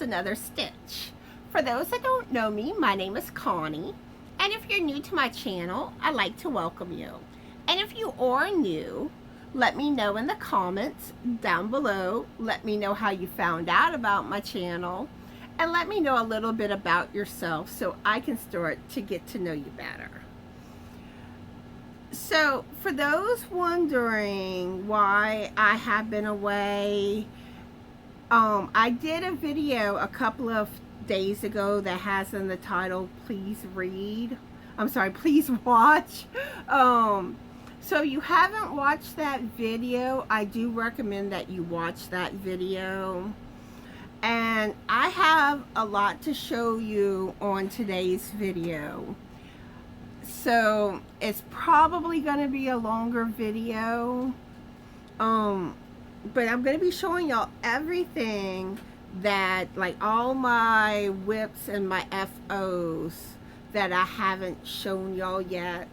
another stitch. For those that don't know me, my name is Connie, and if you're new to my channel, I'd like to welcome you. And if you are new, let me know in the comments down below. Let me know how you found out about my channel, and let me know a little bit about yourself so I can start to get to know you better. So for those wondering why I have been away, I did a video a couple of days ago that has in the title, please watch. So you haven't watched that video, I do recommend that you watch that video. And I have a lot to show you on today's video. So it's probably going to be a longer video. But I'm going to be showing y'all everything that, like all my WIPs and my FOs that I haven't shown y'all yet.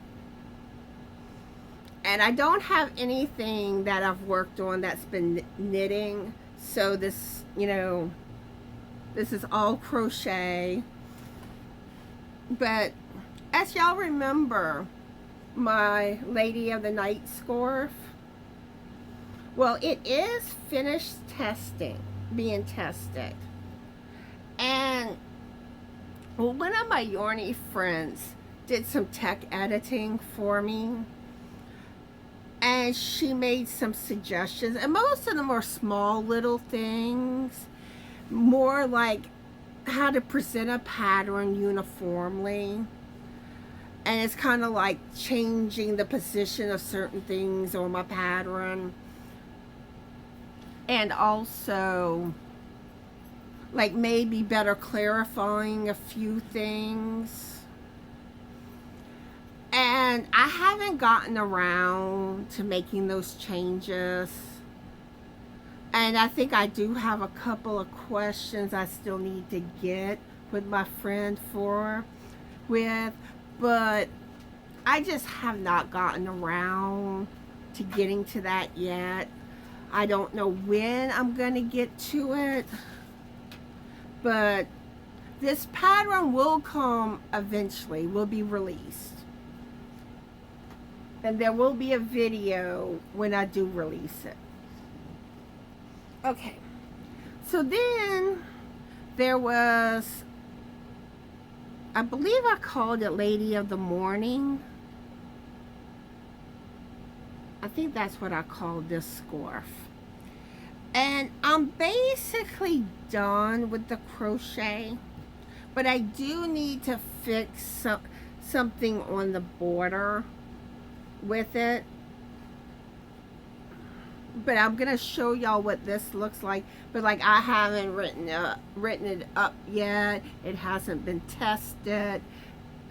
And I don't have anything that I've worked on that's been knitting. So this, you know, this is all crochet. But as y'all remember, my Lady of the Night scarf, well, it is finished being tested. And well, one of my yarny friends did some tech editing for me, and she made some suggestions, and most of them are small little things, more like how to present a pattern uniformly. And it's kind of like changing the position of certain things on my pattern. And also, like maybe better clarifying a few things. And I haven't gotten around to making those changes. And I think I do have a couple of questions I still need to get with my friend with. But I just have not gotten around to getting to that yet. I don't know when I'm going to get to it. But this pattern will come eventually, will be released. And there will be a video when I do release it. Okay. So then there was, I believe I called it Lady of the Morning. I think that's what I called this scarf. And I'm basically done with the crochet, but I do need to fix something on the border with it. But I'm gonna show y'all what this looks like. But like, I haven't written it up yet. It hasn't been tested.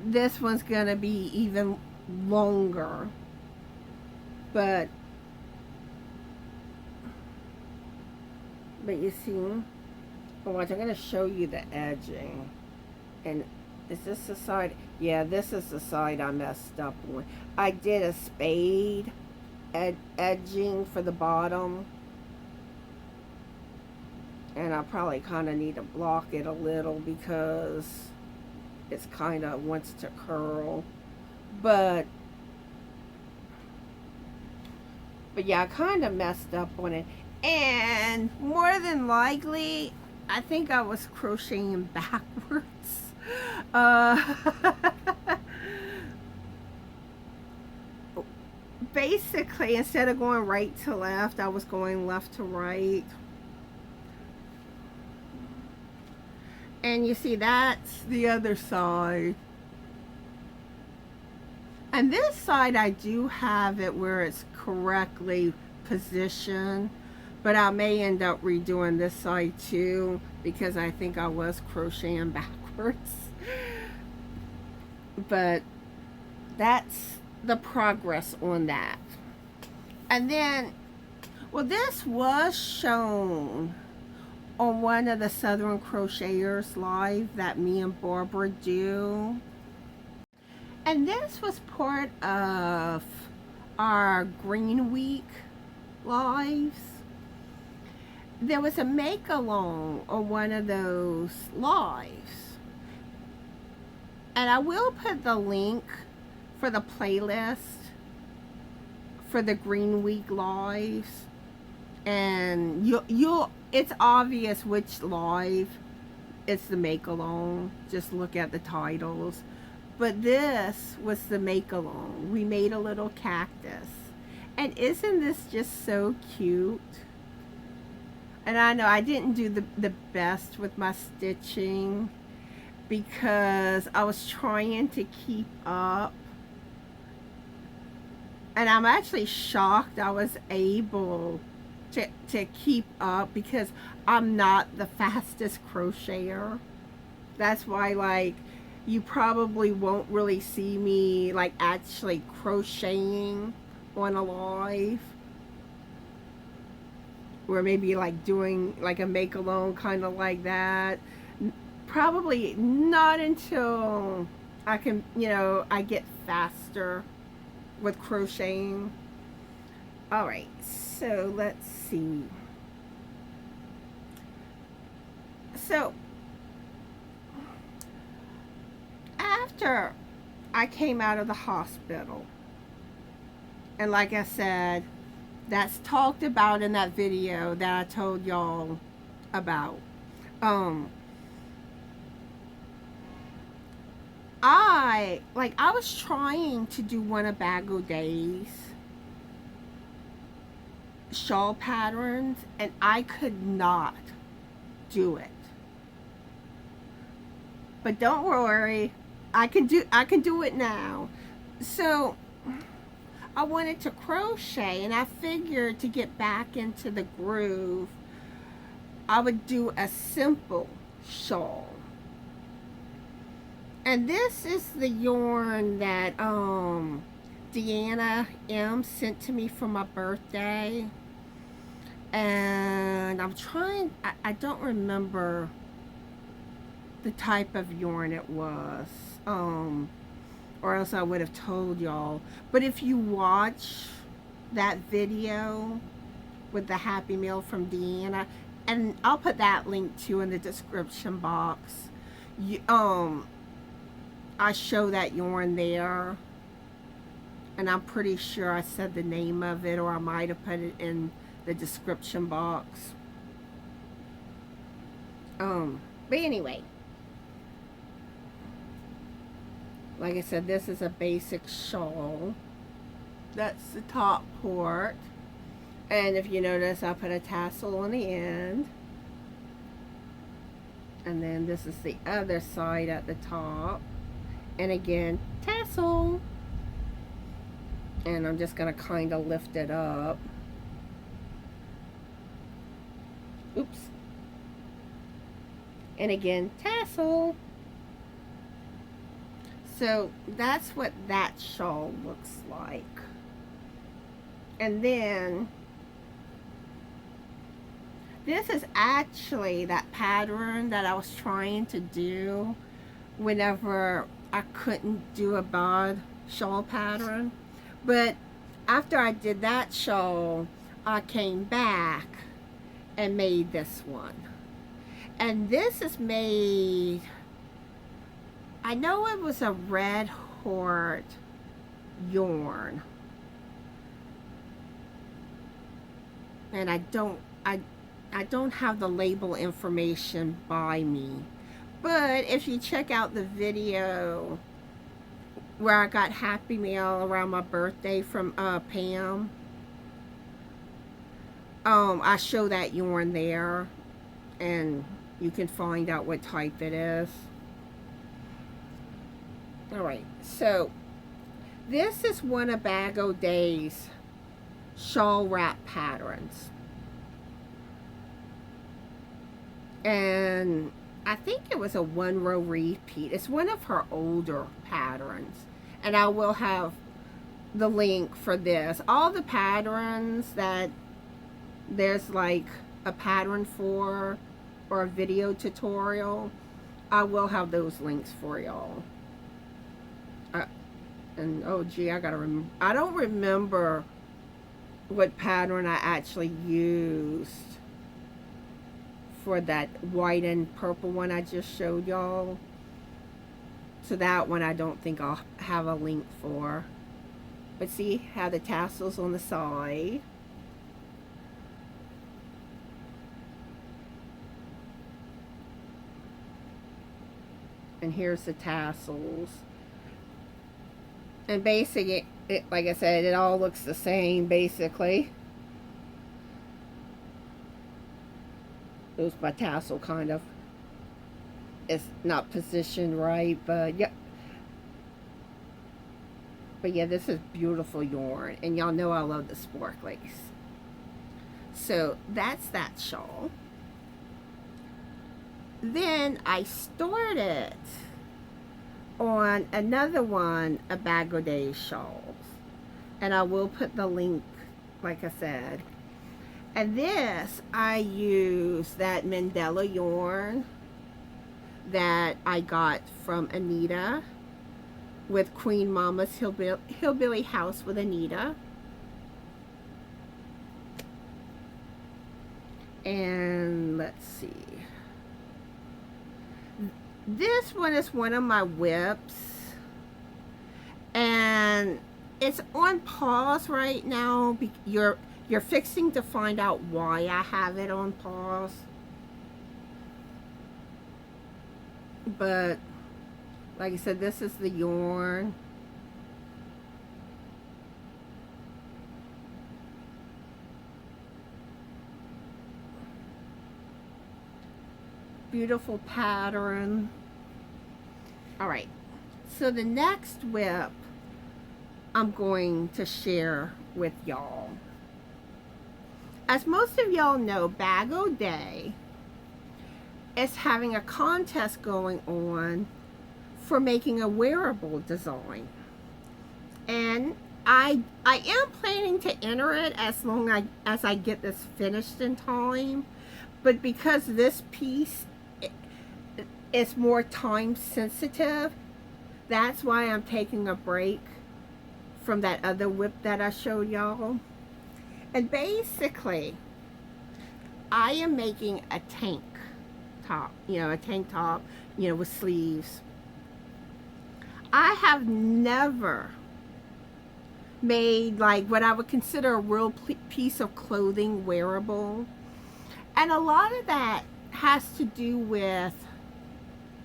This one's gonna be even longer. But you see, oh, watch, I'm gonna show you the edging. And is this the side? Yeah, this is the side I messed up on. I did a spade edging for the bottom, and I probably kind of need to block it a little because it's kind of wants to curl. But yeah, I kind of messed up on it, and more than likely I think I was crocheting backwards. Basically, instead of going right to left, I was going left to right. And you see, that's the other side. And this side, I do have it where it's correctly positioned. But I may end up redoing this side too, because I think I was crocheting backwards. But that's the progress on that. And then, well, this was shown on one of the Southern Crocheters live that me and Barbara do. And this was part of our Green Week lives. there was a make along on one of those lives, and I will put the link for the playlist for the Green Week lives, and you'll it's obvious which live it's the make along. Just look at the titles. But this was the make along. We made a little cactus, and isn't this just so cute? And I know I didn't do the best with my stitching because I was trying to keep up, and I'm actually shocked I was able to keep up because I'm not the fastest crocheter. That's why, like, you probably won't really see me like actually crocheting on a live, or maybe like doing like a make alone kind of like that. Probably not until I can, I get faster with crocheting. All right, so let's see. So after I came out of the hospital, and like I said, that's talked about in that video that I told y'all about. I was trying to do one of Bago Day's shawl patterns, and I could not do it. But don't worry, I can do it now. So I wanted to crochet, and I figured to get back into the groove, I would do a simple shawl. And this is the yarn that Deanna M sent to me for my birthday. And I'm trying, I don't remember the type of yarn it was, or else I would have told y'all. But if you watch that video with the Happy Meal from Deanna, and I'll put that link too in the description box, I show that yarn there, and I'm pretty sure I said the name of it, or I might have put it in the description box. But anyway, like I said, this is a basic shawl. That's the top part, and if you notice, I put a tassel on the end, and then this is the other side at the top. And again, tassel. And I'm just going to kind of lift it up. Oops. And again, tassel. So that's what that shawl looks like. And then this is actually that pattern that I was trying to do whenever I couldn't do a bod shawl pattern. But after I did that shawl, I came back and made this one. And this is made, I know it was a Red Heart yarn, and I don't have the label information by me. But if you check out the video where I got Happy Meal around my birthday from Pam, I show that yarn there, and you can find out what type it is. Alright, so this is one of Bago Day's shawl wrap patterns. And I think it was a 1-row repeat. It's one of her older patterns, and I will have the link for this. All the patterns that there's like a pattern for, or a video tutorial, I will have those links for y'all. And oh gee, I gotta remember. I don't remember what pattern I actually used for that white and purple one I just showed y'all. So that one I don't think I'll have a link for. But see how the tassels on the side. And here's the tassels. And basically, like I said, it all looks the same basically. There's my tassel kind of. It's not positioned right, but yeah. But yeah, this is beautiful yarn. And y'all know I love the sparklies. So that's that shawl. Then I started on another one, a Bag O' Days shawls. And I will put the link, like I said. And this, I use that mandala yarn that I got from Anita with Queen Mama's Hillbilly House with Anita. And let's see. This one is one of my WIPs. And it's on pause right now. You're fixing to find out why I have it on pause. But like I said, this is the yarn. Beautiful pattern. Alright, so the next WIP I'm going to share with y'all. As most of y'all know, Bag O' Day is having a contest going on for making a wearable design. And I am planning to enter it as long as I get this finished in time. But because this piece is more time sensitive, that's why I'm taking a break from that other WIP that I showed y'all. And basically, I am making a tank top, a tank top, with sleeves. I have never made like what I would consider a real piece of clothing wearable. And a lot of that has to do with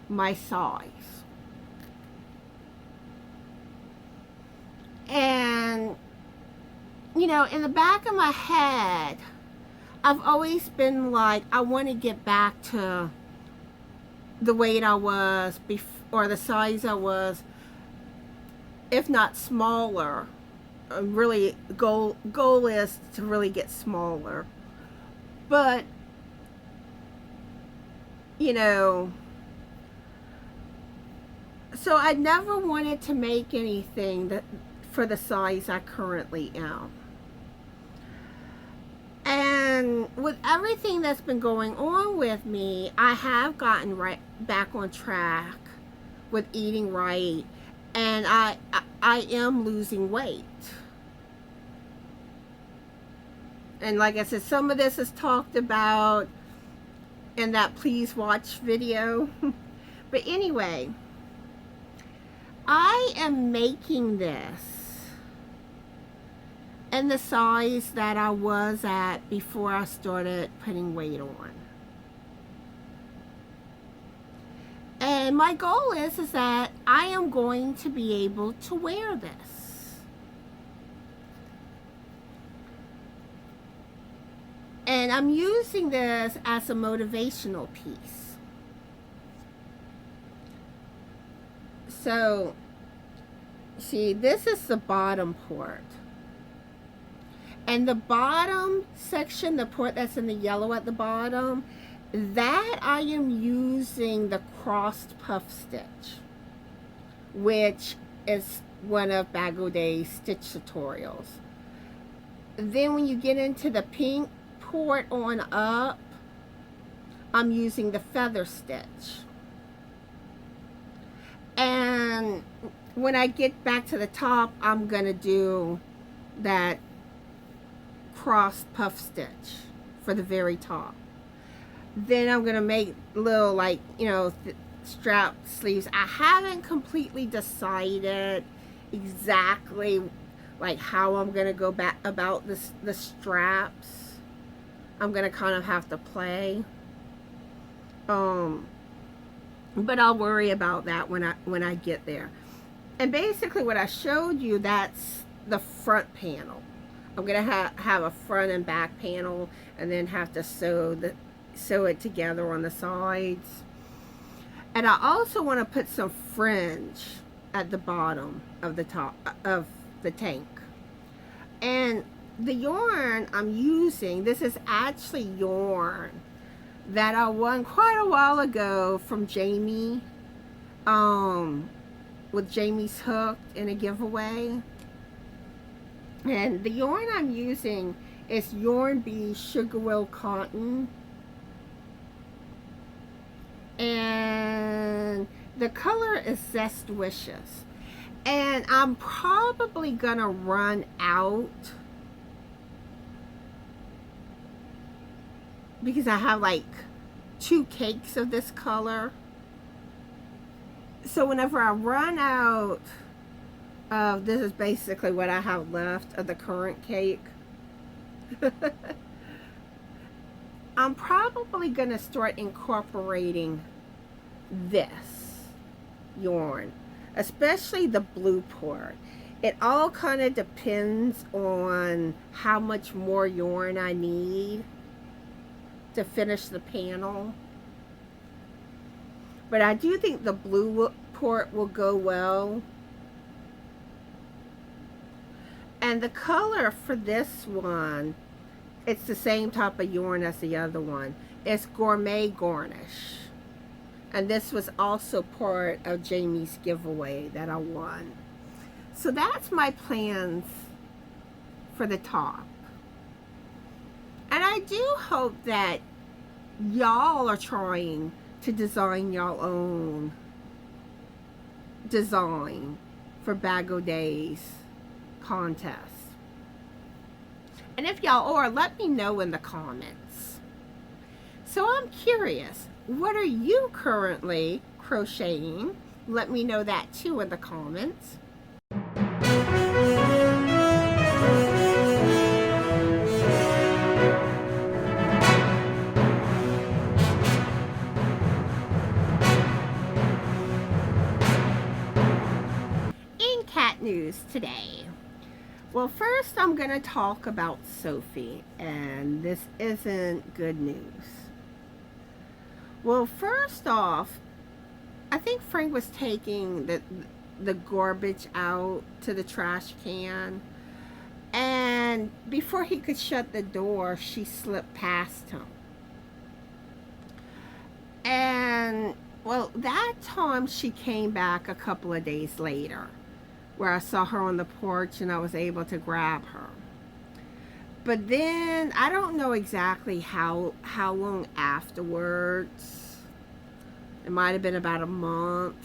my size. And, in the back of my head, I've always been like, I want to get back to the weight I was before, or the size I was, if not smaller. Really, goal is to really get smaller. But, so I never wanted to make anything for the size I currently am. And with everything that's been going on with me, I have gotten right back on track with eating right, and I am losing weight. And like I said, some of this is talked about in that please watch video. But anyway, I am making this in the size that I was at before I started putting weight on. And my goal is that I am going to be able to wear this. And I'm using this as a motivational piece. So, see, this is the bottom part. And the bottom section, the part that's in the yellow at the bottom, that I am using the crossed puff stitch, which is one of Bag O' Day's stitch tutorials. Then when you get into the pink part on up, I'm using the feather stitch. And when I get back to the top, I'm gonna do that crossed puff stitch for the very top. Then I'm gonna make little, like, you know, strap sleeves. I haven't completely decided exactly like how I'm gonna go back about the straps. I'm gonna kind of have to play. But I'll worry about that when I get there. And basically what I showed you, that's the front panel. I'm gonna have a front and back panel, and then have to sew it together on the sides. And I also want to put some fringe at the bottom of the top of the tank. And the yarn I'm using, this is actually yarn that I won quite a while ago from Jaime, with Jaime's Hooked in a giveaway. And the yarn I'm using is Yarn Bee Sugar Will Cotton. And the color is Zest Wishes. And I'm probably gonna run out because I have like 2 cakes of this color. So whenever I run out of, this is basically what I have left of the current cake. I'm probably going to start incorporating this yarn, especially the blue part. It all kind of depends on how much more yarn I need to finish the panel. But I do think the blue part will go well. And the color for this one, it's the same type of yarn as the other one. It's Gourmet Garnish. And this was also part of Jaime's giveaway that I won. So that's my plans for the top. And I do hope that y'all are trying to design y'all own design for Bag O' Days contest. And if y'all are, let me know in the comments. So I'm curious, what are you currently crocheting? Let me know that too in the comments. In cat news today. Well, first I'm going to talk about Sophie, and this isn't good news. Well, first off, I think Frank was taking the garbage out to the trash can, and before he could shut the door, she slipped past him. And, well, that time she came back a couple of days later, where I saw her on the porch and I was able to grab her. But then I don't know exactly how long afterwards. It might have been about a month,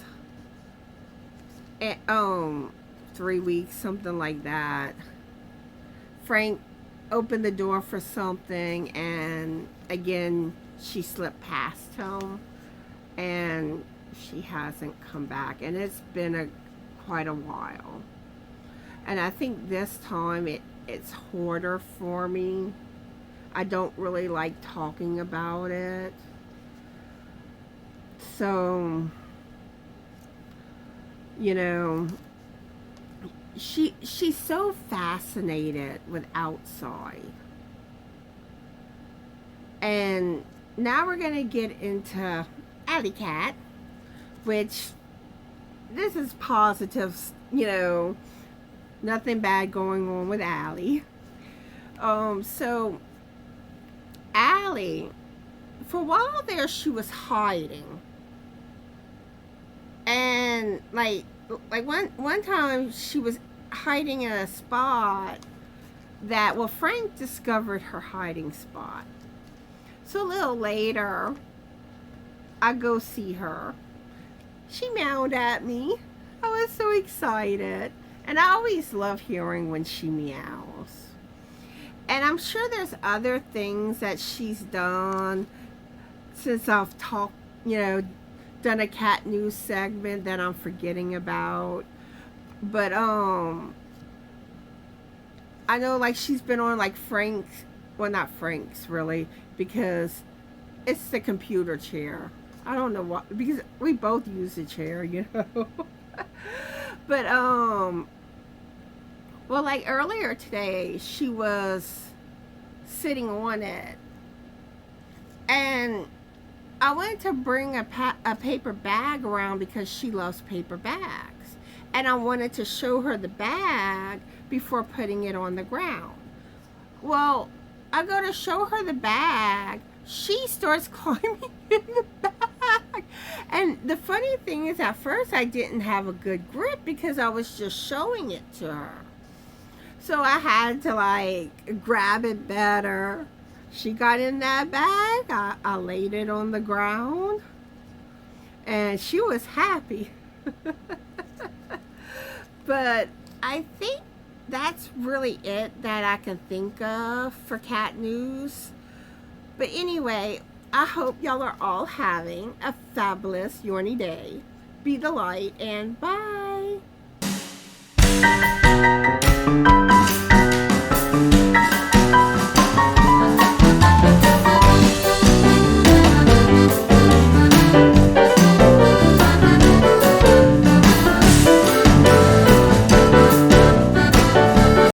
3 weeks, something like that. Frank opened the door for something, and again she slipped past him, and she hasn't come back, and it's been quite a while. And I think this time it's harder for me. I don't really like talking about it. So, you know, she's so fascinated with outside. And now we're going to get into Alley Cat, which this is positive, you know, nothing bad going on with Allie. So Allie, for a while there, she was hiding, and like one time she was hiding in a spot that, well, Frank discovered her hiding spot. So a little later, I go see her. She meowed at me. I was so excited. And I always love hearing when she meows. And I'm sure there's other things that she's done since I've talked, done a cat news segment that I'm forgetting about. But I know like she's been on like Frank's, well not Frank's really, because it's the computer chair. I don't know why, because we both use the chair, But well, like earlier today she was sitting on it, and I wanted to bring a paper bag around because she loves paper bags. And I wanted to show her the bag before putting it on the ground. Well, I go to show her the bag. She starts climbing in the bag. And the funny thing is, at first I didn't have a good grip because I was just showing it to her. So I had to like grab it better. She got in that bag, I laid it on the ground, and she was happy. But I think that's really it that I can think of for cat news. But anyway, I hope y'all are all having a fabulous Yorny day. Be the light, and bye.